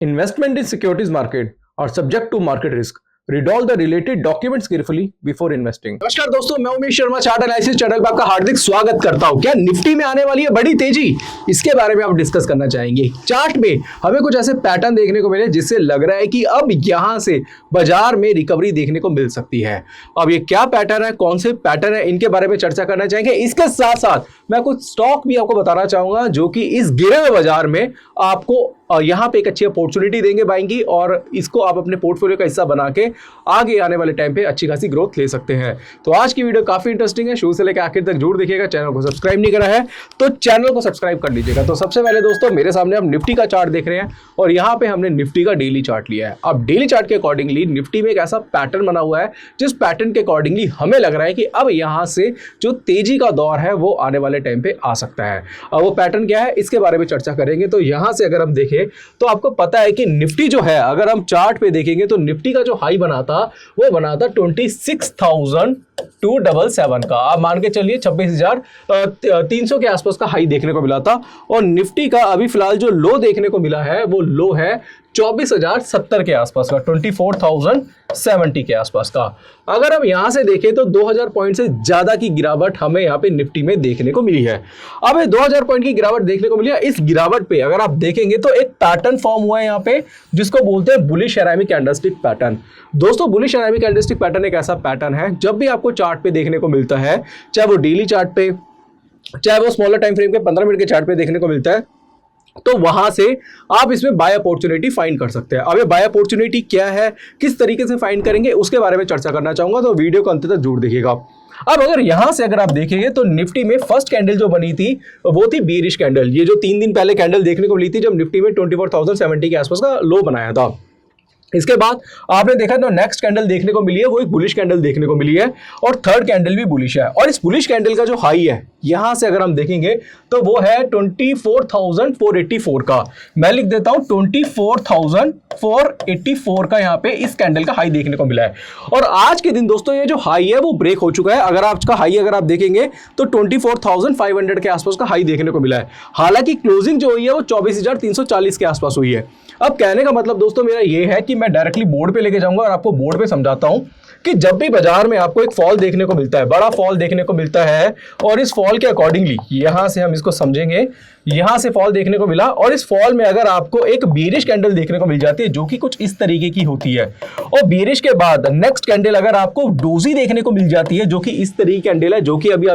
Investment in securities market are subject to market risk. Read all the related documents carefully before investing. नमस्कार दोस्तों, मैं Umesh Sharma chart analysis channel पर आपका हार्दिक स्वागत करता हूं। क्या निफ्टी में आने वाली है बड़ी तेजी, इसके बारे में आप डिस्कस करना चाहेंगे। चार्ट में हमें कुछ ऐसे पैटर्न देखने को मिले जिससे लग रहा है कि अब यहां से बाजार में रिकवरी देखने को मिल सकती है। अब ये क्या पैटर्न है, कौन से पैटर्न है, इनके बारे में चर्चा करना चाहेंगे। इसके साथ साथ मैं कुछ स्टॉक भी आपको बताना चाहूंगा जो कि इस गिरे हुए बाजार में आपको यहां पे एक अच्छी अपॉर्चुनिटी देंगे बाइंग की, और इसको आप अपने पोर्टफोलियो का हिस्सा बना के आगे आने वाले टाइम पे अच्छी खासी ग्रोथ ले सकते हैं। तो आज की वीडियो काफी इंटरेस्टिंग है, शुरू से लेकर आखिर तक जरूर देखिएगा। चैनल को सब्सक्राइब नहीं करा है तो चैनल को सब्सक्राइब कर लीजिएगा। तो सबसे पहले दोस्तों, मेरे सामने आप निफ्टी का चार्ट देख रहे हैं और यहाँ पे हमने निफ्टी का डेली चार्ट लिया है। अब डेली चार्ट के अकॉर्डिंगली निफ्टी में एक ऐसा पैटर्न बना हुआ है जिस पैटर्न के अकॉर्डिंगली हमें लग रहा है कि अब यहाँ से जो तेजी का दौर है वो आने वाले टाइम पे आ सकता है। अब वो पैटर्न क्या है, इसके बारे में चर्चा करेंगे। तो यहाँ से अगर हम देखें तो आपको पता है कि निफ्टी जो है, अगर हम चार्ट पे देखेंगे तो निफ्टी का जो हाई बना था वो बना था 26,277 का। आप मान के चलिए 26,300 के आसपास का हाई देखने को मिला था। और निफ्टी का अभी फिलहाल जो लो देखने को मिला है वो लो है 24,070 के आसपास का, 24,070 के आसपास का। अगर हम यहां से देखें तो 2000 पॉइंट से ज्यादा की गिरावट हमें यहां पे निफ्टी में देखने को मिली है। अब ये 2000 पॉइंट की गिरावट देखने को मिली है। इस गिरावट पे अगर आप देखेंगे तो एक पैटर्न फॉर्म हुआ है यहां पे जिसको बोलते हैं बुलिश सेरामिक कैंडलस्टिक पैटर्न। दोस्तों, बुलिश सेरामिक कैंडलस्टिक पैटर्न एक ऐसा पैटर्न है जब भी आपको चार्ट पे देखने को मिलता है, चाहे वो डेली चार्ट पे, चाहे वो स्मॉलर टाइम फ्रेम के 15 मिनट के चार्ट पे देखने को मिलता है, तो वहां से आप इसमें बाय अपॉर्चुनिटी फाइंड कर सकते हैं। अब ये बाय अपॉर्चुनिटी क्या है, किस तरीके से फाइंड करेंगे, उसके बारे में चर्चा करना चाहूंगा। तो वीडियो को अंत तक जरूर देखिएगा। अब अगर यहां से अगर आप देखेंगे तो निफ्टी में फर्स्ट कैंडल जो बनी थी वो थी बेयरिश कैंडल। ये जो 3 दिन पहले कैंडल देखने को मिली थी जब निफ्टी में 24,070 के आसपास का लो बनाया था। इसके बाद आपने देखा तो नेक्स्ट कैंडल देखने को मिली है वो एक बुलिश कैंडल देखने को मिली है, और थर्ड कैंडल भी बुलिश है। और इस बुलिश कैंडल का जो हाई है यहां से अगर हम देखेंगे तो वो है 24,484 का। मैं लिख देता हूं 24,484 का यहां पे इस कैंडल का हाई देखने को मिला है। और आज के दिन दोस्तों ये जो हाई है वो ब्रेक हो चुका है। अगर आपका हाई अगर आप देखेंगे तो 24,500 के आसपास का हाई देखने को मिला है। हालांकि क्लोजिंग जो हुई है वो 24,340 के आसपास हुई है। अब कहने का मतलब दोस्तों मेरा ये है कि मैं डायरेक्टली बोर्ड पे लेके जाऊंगा और आपको बोर्ड पे समझाता हूं कि जब भी बाजार में आपको एक फॉल देखने को मिलता है, बड़ा फॉल देखने को मिलता है, और इस फॉल के अकॉर्डिंगली यहां से हम इसको समझेंगे, यहां से फॉल देखने को मिला, और इस फॉल में अगर आपको एक बेयरिश कैंडल देखने को मिल जाती है जो कि कुछ इस तरीके की होती है, और बेयरिश के बाद नेक्स्ट कैंडल अगर आपको डोजी देखने को मिल जाती है जो कि इस तरीके की कैंडल है, जो कि अभी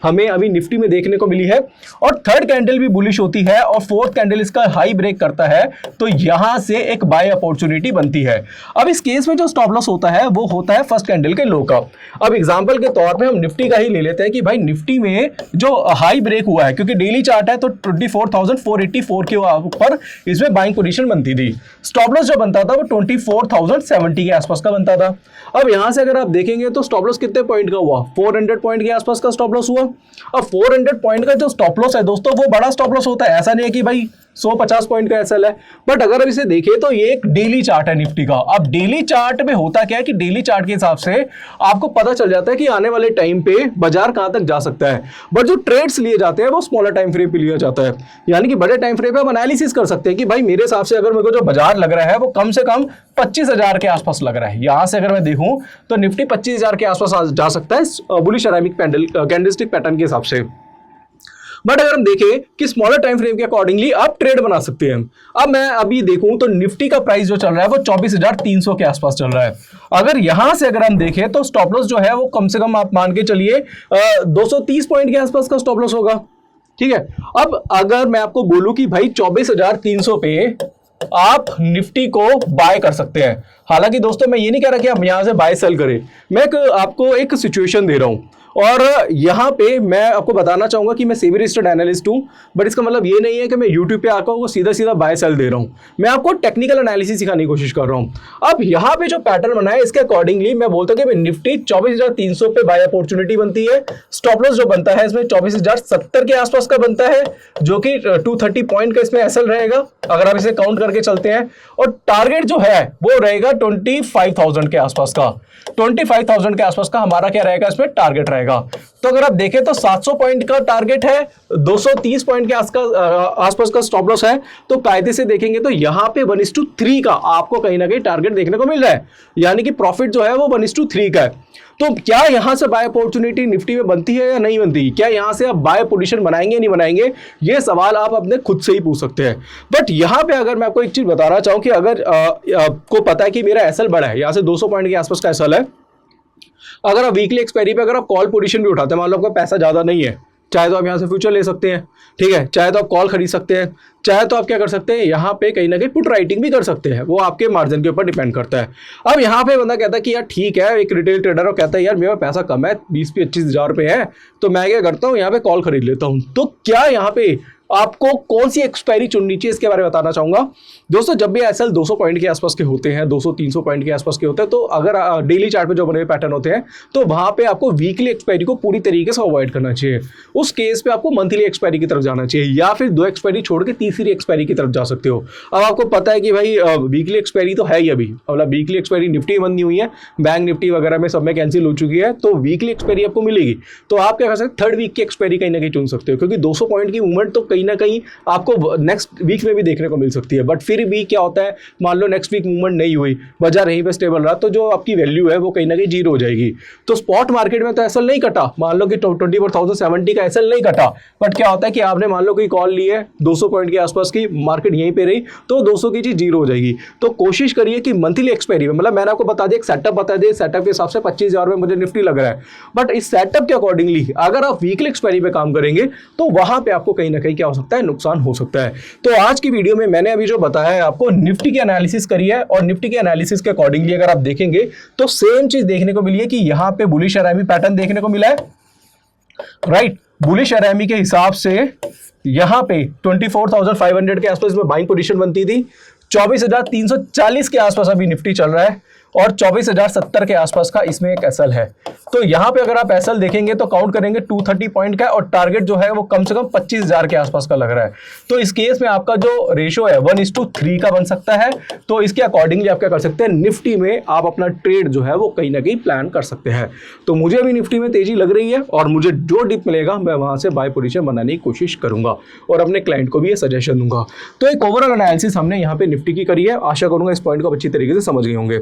हमें अभी निफ्टी में देखने को मिली है, और थर्ड कैंडल भी बुलिश होती है, और फोर्थ कैंडल इसका हाई ब्रेक करता है, तो यहां से एक बाय अपॉर्चुनिटी बनती है। अब इस केस में जो स्टॉप लॉस होता है वो होता है फर्स्ट कैंडल के लो का। अब एग्जांपल के तौर पे हम निफ्टी का ही ले लेते हैं कि भाई निफ्टी में जो हाई ब्रेक हुआ है, क्योंकि डेली चार्ट है तो 24,484 के ऊपर इसमें बाइंग पोजीशन बनती थी। स्टॉप लॉस जो बनता था वो 24,070 के आसपास का बनता था। अब यहां से अगर आप देखेंगे तो स्टॉप लॉस कितने पॉइंट का हुआ, 400 पॉइंट के आसपास का स्टॉप लॉस हुआ। अब 400 पॉइंट का जो स्टॉप लॉस है दोस्तों वो बड़ा स्टॉप लॉस होता है, ऐसा नहीं है कि भाई 150 पॉइंट का एसएल है। बट अगर अब इसे देखें तो ये एक डेली चार्ट है निफ्टी का। अब डेली चार्ट में होता क्या है कि डेली चार्ट के हिसाब से आपको पता चल जाता है कि आने वाले टाइम पे बाजार कहां तक जा सकता है। बट जो ट्रेड्स लिए जाते हैं वो स्मॉलर टाइम फ्रेम पे लिया जाता है, यानी कि बड़े टाइम फ्रेम पे हम एनालिसिस कर सकते हैं कि भाई मेरे हिसाब से अगर मेरे को जो बाजार लग रहा है वो कम से कम 25,000 के आसपास लग रहा है। यहां से अगर मैं देखूं तो निफ्टी 25,000 के आसपास जा सकता है बुलिश सेरामिक कैंडलस्टिक पैटर्न के हिसाब से। बट अगर हम देखें कि स्मॉलर टाइम फ्रेम के अकॉर्डिंगली आप ट्रेड बना सकते हैं। अब मैं अभी देखूं तो निफ्टी का प्राइस जो चल रहा है वो 24,300 के आसपास चल रहा है। अगर यहां से अगर हम देखें तो स्टॉप लॉस जो है वो कम से कम आप मान के चलिए 230 पॉइंट के आसपास का स्टॉप लॉस होगा। ठीक है, अब अगर मैं आपको बोलूं कि भाई 24,300 पे आप निफ्टी को बाय कर सकते हैं। हालांकि दोस्तों मैं ये नहीं कह रहा कि आप यहां से बाय सेल करें, मैं आपको एक सिचुएशन दे रहा हूं, और यहाँ पे मैं आपको बताना चाहूंगा कि मैं सेबी रजिस्टर्ड एनालिस्ट हूँ। बट इसका मतलब ये नहीं है कि मैं यूट्यूब पे आकर वो सीधा सीधा बाय सेल दे रहा हूँ, मैं आपको टेक्निकल एनालिसिस सिखाने की कोशिश कर रहा हूँ। अब यहाँ पे जो पैटर्न बना है इसके अकॉर्डिंगली मैं बोलता हूँ कि निफ्टी 24,300 पे बाय अपॉर्चुनिटी बनती है। स्टॉप लॉस जो बनता है इसमें 24,070 के आसपास का बनता है, जो कि 230 पॉइंट का इसमें एसएल रहेगा अगर आप इसे काउंट करके चलते हैं। और टारगेट जो है वो रहेगा 25,000 के आसपास का, 25,000 के आसपास का हमारा क्या रहेगा इसमें टारगेट रहेगा। जाएगा। तो अगर आप देखें तो 700 पॉइंट का टारगेट है, 230 पॉइंट के आसपास का स्टॉप लॉस है। तो कायदे से देखेंगे तो यहाँ पे 1:3 का आपको कहीं ना कहीं टारगेट देखने को मिल रहा है, यानी कि प्रॉफिट जो है वो 1:3 का है। तो क्या यहां से बाय अपॉर्चुनिटी निफ्टी में बनती है या नहीं बनती, क्या यहां से आप बाय पोजीशन बनाएंगे नहीं बनाएंगे, ये सवाल आप अपने खुद से ही पूछ सकते हैं। बट यहां पे अगर मैं आपको एक चीज बताना चाहूं कि अगर आपको पता है कि मेरा एसएल बड़ा है, यहां से 200 पॉइंट के आसपास का एसएल है, अगर आप वीकली एक्सपायरी पे अगर आप कॉल पोजीशन भी उठाते हैं, मान लो आपका पैसा ज्यादा नहीं है, चाहे तो आप यहां से फ्यूचर ले सकते हैं, ठीक है, चाहे तो आप कॉल खरीद सकते हैं, चाहे तो आप क्या कर सकते हैं, यहाँ पे कहीं ना कहीं पुट राइटिंग भी कर सकते हैं, वो आपके मार्जिन के ऊपर डिपेंड करता है। अब यहाँ पे बंदा कहता है कि यार ठीक है, एक रिटेल ट्रेडर और कहता है यार मेरा पैसा कम है, 20-25 हज़ार रुपये है, तो मैं क्या करता हूँ यहाँ पे कॉल खरीद लेता हूँ। तो क्या यहाँ पे आपको कौन सी एक्सपायरी चुननी चाहिए, इसके बारे में बताना चाहूंगा। दोस्तों जब भी एसएल 200 पॉइंट के आसपास के होते हैं, 200-300 पॉइंट के आसपास के होते हैं, तो अगर डेली चार्ट पे जो बने हुए पैटर्न होते हैं, तो वहां पे आपको वीकली एक्सपायरी को पूरी तरीके से अवॉइड करना चाहिए। उस केस पे आपको मंथली एक्सपायरी की तरफ जाना चाहिए, या फिर 2 एक्सपायरी छोड़ के तीसरी एक्सपायरी की तरफ जा सकते हो। अब आपको पता है कि भाई वीकली एक्सपायरी तो है ही, अभी मतलब वीकली एक्सपायरी निफ्टी बंद नहीं हुई है, बैंक निफ्टी वगैरह में सब में कैंसिल हो चुकी है, तो वीकली एक्सपायरी आपको मिलेगी। तो आप क्या कर सकते हैं, थर्ड वीक की एक्सपायरी कहीं ना कहीं चुन सकते हो, क्योंकि 200 पॉइंट की मूवमेंट तो कहीं ना कहीं आपको नेक्स्ट वीक में भी देखने को मिल सकती है। बट फिर भी क्या होता है, मान लो नेक्स्ट वीक मूवमेंट नहीं हुई, बाजार यहीं पे स्टेबल रहा, तो जो आपकी वैल्यू है वो कहीं ना कहीं जीरो हो जाएगी। तो स्पॉट मार्केट में तो एसएल नहीं कटा, मान लो कि 24,070 का एसएल नहीं कटा, बट क्या होता है कि आपने मान लो कोई कॉल ली है 200 पॉइंट के आसपास की, मार्केट यहीं पे रही, तो 200 की चीज जीरो हो जाएगी। तो कोशिश करिए कि मंथली एक्सपायरी में, मतलब मैंने आपको बता दिया, एक सेटअप बता दिया, सेटअप के हिसाब से 25,000 में मुझे निफ्टी लग रहा है, बट इस सेटअप के अकॉर्डिंगली अगर आप वीकली एक्सपायरी पे काम करेंगे तो वहां पे आपको कहीं ना कहीं क्या हो सकता है, नुकसान हो सकता है। तो आज की वीडियो में मैंने अभी जो बताया है आपको, निफ्टी की एनालिसिस करी है, और निफ्टी के एनालिसिस के अकॉर्डिंगली अगर आप देखेंगे तो सेम चीज देखने को मिली है कि यहां पे बुलिश आरएमई पैटर्न देखने को मिला है, राइट। बुलिश आरएमई के हिसाब से यहां पे 24,500 के आसपास में बाइंग पोजीशन बनती थी, 24,340 के आसपास अभी निफ्टी चल रहा है, और 24,070 के आसपास का इसमें एक एसएल है। तो यहां पे अगर आप एसएल देखेंगे तो काउंट करेंगे 230 पॉइंट का, और टारगेट जो है वो कम से कम 25,000 के आसपास का लग रहा है। तो इस केस में आपका जो रेशो है 1:3 का बन सकता है। तो इसके अकॉर्डिंगली आप क्या कर सकते हैं, निफ्टी में आप अपना ट्रेड जो है वो कहीं ना कहीं प्लान कर सकते हैं। तो मुझे अभी निफ्टी में तेजी लग रही है, और मुझे जो डिप मिलेगा मैं वहां से बाय पोजीशन बनाने की कोशिश करूंगा, और अपने क्लाइंट को भी ये सजेशन दूंगा। तो एक ओवरऑल एनालिसिस हमने यहाँ पे निफ्टी की करी है, आशा करूंगा इस पॉइंट को अच्छी तरीके से समझ गए होंगे।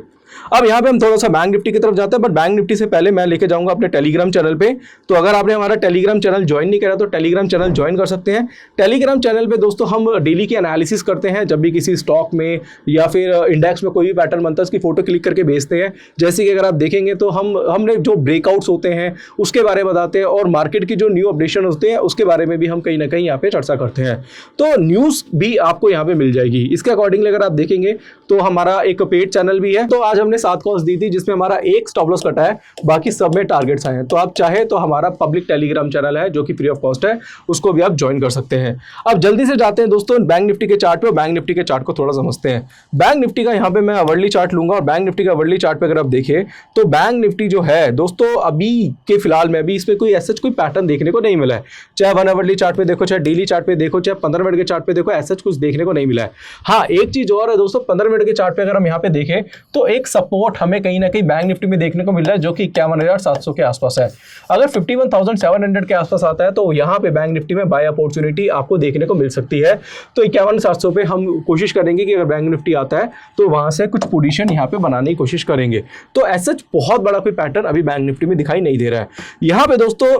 अब यहाँ पे हम थोड़ा सा बैंक निफ्टी की तरफ जाते हैं, बट बैंक निफ्टी से पहले मैं लेके जाऊंगा अपने टेलीग्राम चैनल पे। तो अगर आपने हमारा टेलीग्राम चैनल ज्वाइन नहीं करा तो टेलीग्राम चैनल ज्वाइन कर सकते हैं। टेलीग्राम चैनल पे दोस्तों हम डेली की एनालिसिस करते हैं, जब भी किसी स्टॉक में या फिर इंडेक्स में कोई भी पैटर्न बनता है उसकी फोटो क्लिक करके भेजते हैं। जैसे कि अगर आप देखेंगे तो हमने जो ब्रेकआउट्स होते हैं उसके बारे में बताते हैं, और मार्केट की जो न्यू अपडेशन होते हैं उसके बारे में भी हम कहीं ना कहीं यहाँ पे चर्चा करते हैं। तो न्यूज़ भी आपको यहाँ पे मिल जाएगी। इसके अकॉर्डिंगली अगर आप देखेंगे तो हमारा एक पेड चैनल भी है। तो आज हमने 7 कॉल्स दी थी, जिसमें हमारा एक स्टॉप लॉस कटा है, बाकी सब में टारगेट्स आए हैं। तो आप चाहे तो हमारा पब्लिक टेलीग्राम चैनल है जो कि फ्री ऑफ कॉस्ट है, उसको भी आप ज्वाइन कर सकते हैं। अब जल्दी से जाते हैं दोस्तों बैंक निफ्टी के चार्ट पे, और बैंक निफ्टी के चार्ट को थोड़ा समझते हैं। बैंक निफ्टी का यहाँ पे मैं अवर्ली चार्ट लूंगा, और बैंक निफ्टी का अवर्ली चार्ट पे अगर आप देखें तो बैंक निफ्टी जो है दोस्तों अभी के फिलहाल में अभी इसमें कोई ऐसा कोई पैटर्न देखने को नहीं मिला है। चाहे 1 आवर्ली चार्ट पे देखो, चाहे डेली चार्ट पे देखो, चाहे 15 मिनट के चार्ट पे देखो, ऐसा कुछ देखने को नहीं मिला है। हाँ, एक चीज और है दोस्तों, 15 मिनट के चार्ट पे अगर हम यहाँ पे देखें तो एक सपोर्ट हमें कहीं ना कहीं बैंक निफ्टी में देखने को मिल रहा है, जो कि 51,700 के आसपास है। अगर 51,700 के आसपास आता है तो यहाँ पे बैंक निफ्टी में बाय अपॉर्चुनिटी आपको देखने को मिल सकती है। तो 51,700 पे हम कोशिश करेंगे कि अगर बैंक निफ्टी आता है तो वहां से कुछ पोजीशन यहाँ पे बनाने की कोशिश करेंगे। तो ऐसा बहुत बड़ा कोई पैटर्न अभी बैंक निफ्टी में दिखाई नहीं दे रहा है। यहाँ पे दोस्तों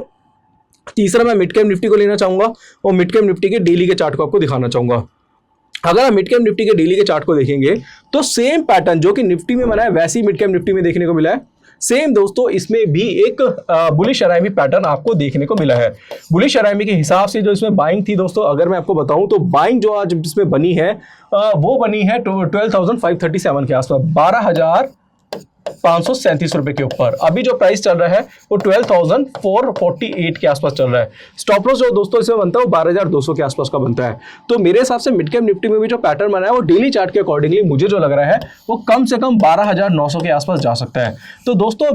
तीसरा मैं मिड कैप निफ्टी को लेना चाहूंगा, और मिड कैप निफ्टी के डेली के चार्ट को आपको दिखाना चाहूंगा। अगर आप मिड कैप निफ्टी के डेली के चार्ट को देखेंगे तो सेम पैटर्न जो कि निफ्टी में बना है वैसे ही मिड कैप निफ्टी में देखने को मिला है। सेम दोस्तों इसमें भी एक बुलिश आरएमई पैटर्न आपको देखने को मिला है। बुलिश आरएमई के हिसाब से जो इसमें बाइंग थी दोस्तों, अगर मैं आपको बताऊं तो बाइंग जो आज इसमें बनी है वो बनी है 12,537 के आसपास, 12,537 रुपए के ऊपर। अभी जो प्राइस चल रहा है वो 12,448 के आसपास चल रहा है। स्टॉप लॉस जो दोस्तों इसमें बनता है वो 12,200 के आसपास का बनता है। तो मेरे हिसाब से मिड कैप निफ्टी में भी जो पैटर्न बना है वो डेली चार्ट के अकॉर्डिंगली मुझे जो लग रहा है वो कम से कम 12,900 के आसपास जा सकता है। तो दोस्तों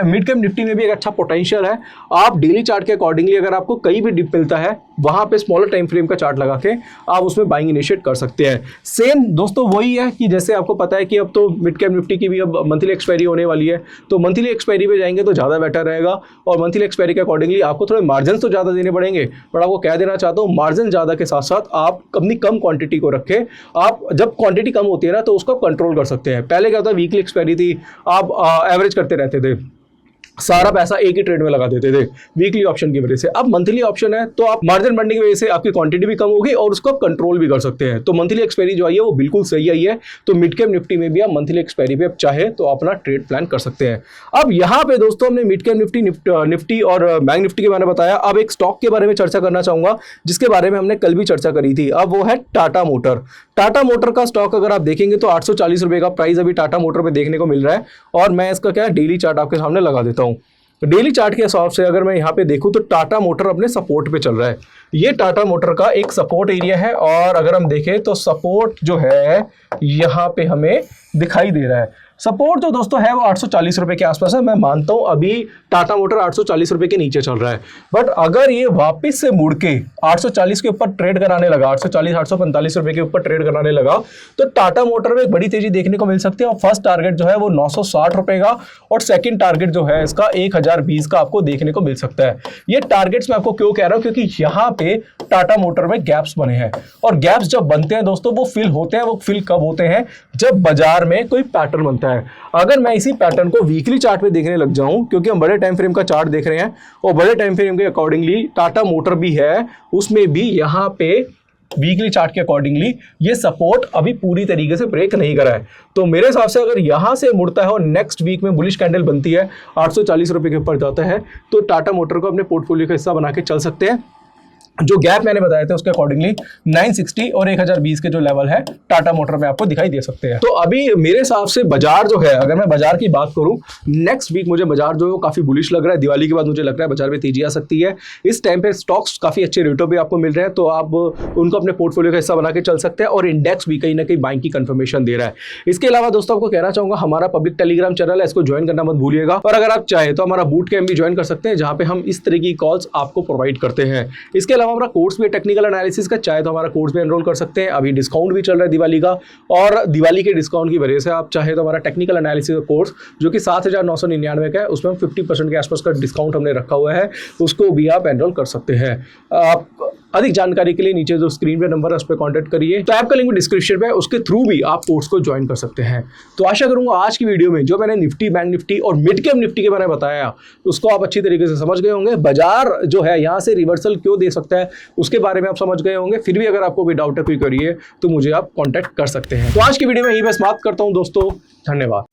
मिड कैप निफ्टी में भी एक अच्छा पोटेंशियल है। आप डेली चार्ट के अकॉर्डिंगली अगर आपको कहीं भी डिप मिलता है वहाँ पे स्मॉलर टाइम फ्रेम का चार्ट लगा के आप उसमें बाइंग इनिशिएट कर सकते हैं। सेम दोस्तों वही है कि जैसे आपको पता है कि अब तो मिड कैप निफ्टी की भी अब मंथली एक्सपायरी होने वाली है, तो मंथली एक्सपायरी पे जाएंगे तो ज़्यादा बेटर रहेगा। और मंथली एक्सपायरी के अकॉर्डिंगली आपको थोड़े मार्जिन तो ज़्यादा देने पड़ेंगे, बट आपको क्या देना चाहता हूँ, मार्जिन ज़्यादा के साथ साथ आप अपनी कम क्वांटिटी को रखें। आप जब क्वांटिटी कम होती है ना तो उसको कंट्रोल कर सकते हैं। पहले क्या होता है, वीकली एक्सपायरी थी, आप एवरेज करते रहते थे, सारा पैसा एक ही ट्रेड में लगा देते थे वीकली ऑप्शन की वजह से। अब मंथली ऑप्शन है तो आप मार्जिन बढ़ने की वजह से आपकी क्वांटिटी भी कम होगी और उसको कंट्रोल भी कर सकते हैं। तो मंथली एक्सपायरी जो आई है वो बिल्कुल सही आई है। तो मिड कैप निफ्टी में भी आप मंथली एक्सपायरी पे आप चाहे तो अपना ट्रेड प्लान कर सकते हैं। अब यहाँ पे दोस्तों हमने मिड कैप निफ्टी और बैंक निफ्टी के बारे में बताया। अब एक स्टॉक के बारे में चर्चा करना चाहूंगा जिसके बारे में हमने कल भी चर्चा करी थी। अब वो है टाटा मोटर। टाटा मोटर का स्टॉक अगर आप देखेंगे तो 840 रुपए का प्राइस अभी टाटा मोटर पे देखने को मिल रहा है। और मैं इसका क्या डेली चार्ट आपके सामने लगा देता हूँ। डेली चार्ट के हिसाब से अगर मैं यहाँ पे देखूँ तो टाटा मोटर अपने सपोर्ट पे चल रहा है। ये टाटा मोटर का एक सपोर्ट एरिया है और अगर हम देखें तो सपोर्ट जो है यहाँ पे हमें दिखाई दे रहा है। सपोर्ट तो दोस्तों है वो 840 रुपए के आसपास है। मैं मानता हूँ अभी टाटा मोटर 840 रुपए के नीचे चल रहा है, बट अगर ये वापस से मुड़ के 840 के ऊपर ट्रेड कराने लगा, 840 845 रुपए के ऊपर ट्रेड कराने लगा, तो टाटा मोटर में एक बड़ी तेजी देखने को मिल सकती है। और फर्स्ट टारगेट जो है वो 960 रुपए का और सेकंड टारगेट जो है इसका 1020 का आपको देखने को मिल सकता है। ये टारगेट्स मैं आपको क्यों कह रहा हूँ, क्योंकि यहाँ पे टाटा मोटर में गैप्स बने हैं और गैप्स जब बनते हैं दोस्तों वो फिल होते हैं। वो फिल कब होते हैं, जब बाजार में कोई पैटर्न बनता है। अगर मैं इसी पैटर्न को वीकली चार्ट पे देखने लग जाऊं, क्योंकि हम बड़े टाइम फ्रेम का चार्ट देख रहे हैं और बड़े टाइम फ्रेम के अकॉर्डिंगली टाटा मोटर भी है, उसमें भी यहाँ पे वीकली चार्ट के अकॉर्डिंगली ये सपोर्ट अभी पूरी तरीके से ब्रेक नहीं करा है। तो मेरे हिसाब से अगर यहां से मुड़ता है और नेक्स्ट वीक में बुलिश कैंडल बनती है, 840 रुपए के ऊपर जाता है, तो टाटा मोटर को अपने पोर्टफोलियो का हिस्सा बना के चल सकते हैं। जो गैप मैंने बताया था उसके अकॉर्डिंगली 960 और 1020 के जो लेवल है टाटा मोटर में आपको दिखाई दे सकते हैं। तो अभी मेरे हिसाब से बाजार जो है, अगर मैं बाजार की बात करूं, नेक्स्ट वीक मुझे बाजार जो है काफी बुलिश लग रहा है। दिवाली के बाद मुझे लग रहा है बाजार में तेजी आ सकती है। इस टाइम पे स्टॉक्स काफी अच्छे रेटों पे आपको मिल रहे हैं, तो आप उनको अपने पोर्टफोलियो का हिस्सा बना के चल सकते हैं और इंडेक्स भी कहीं ना कहीं बाइंग की कंफर्मेशन दे रहा है। इसके अलावा दोस्तों आपको कहना चाहूंगा हमारा पब्लिक टेलीग्राम चैनल है, इसको ज्वाइन करना मत भूलिएगा। और अगर आप चाहे तो हमारा बूट कैंप भी ज्वाइन कर सकते हैं जहां पे हम इस तरह की कॉल्स आपको प्रोवाइड करते हैं। इसके अलावा हमारा कोर्स भी टेक्निकल एनालिसिस का, चाहे तो हमारा कोर्स भी एनरोल कर सकते हैं। अभी डिस्काउंट भी चल रहा है दिवाली का, और दिवाली के डिस्काउंट की वजह से आप चाहे तो हमारा टेक्निकल एनालिसिस का कोर्स जो कि 7,999 का है, उसमें हम 50% के आसपास का डिस्काउंट हमने रखा हुआ है, उसको भी आप एनरोल कर सकते हैं। आप अधिक जानकारी के लिए नीचे जो स्क्रीन पे नंबर है उस पर कॉन्टैक्ट करिए। तो ऐप का लिंक भी डिस्क्रिप्शन पे है, उसके थ्रू भी आप कोर्स को ज्वाइन कर सकते हैं। तो आशा करूंगा आज की वीडियो में जो मैंने निफ्टी, बैंक निफ्टी और मिड कैप निफ्टी के बारे में बताया उसको आप अच्छी तरीके से समझ गए होंगे। बाजार जो है यहाँ से रिवर्सल क्यों दे सकता है उसके बारे में आप समझ गए होंगे। फिर भी अगर आपको कोई डाउट है, कोई करिए, तो मुझे आप कॉन्टैक्ट कर सकते हैं। तो आज की वीडियो में यही मैं समाप्त करता हूँ दोस्तों, धन्यवाद।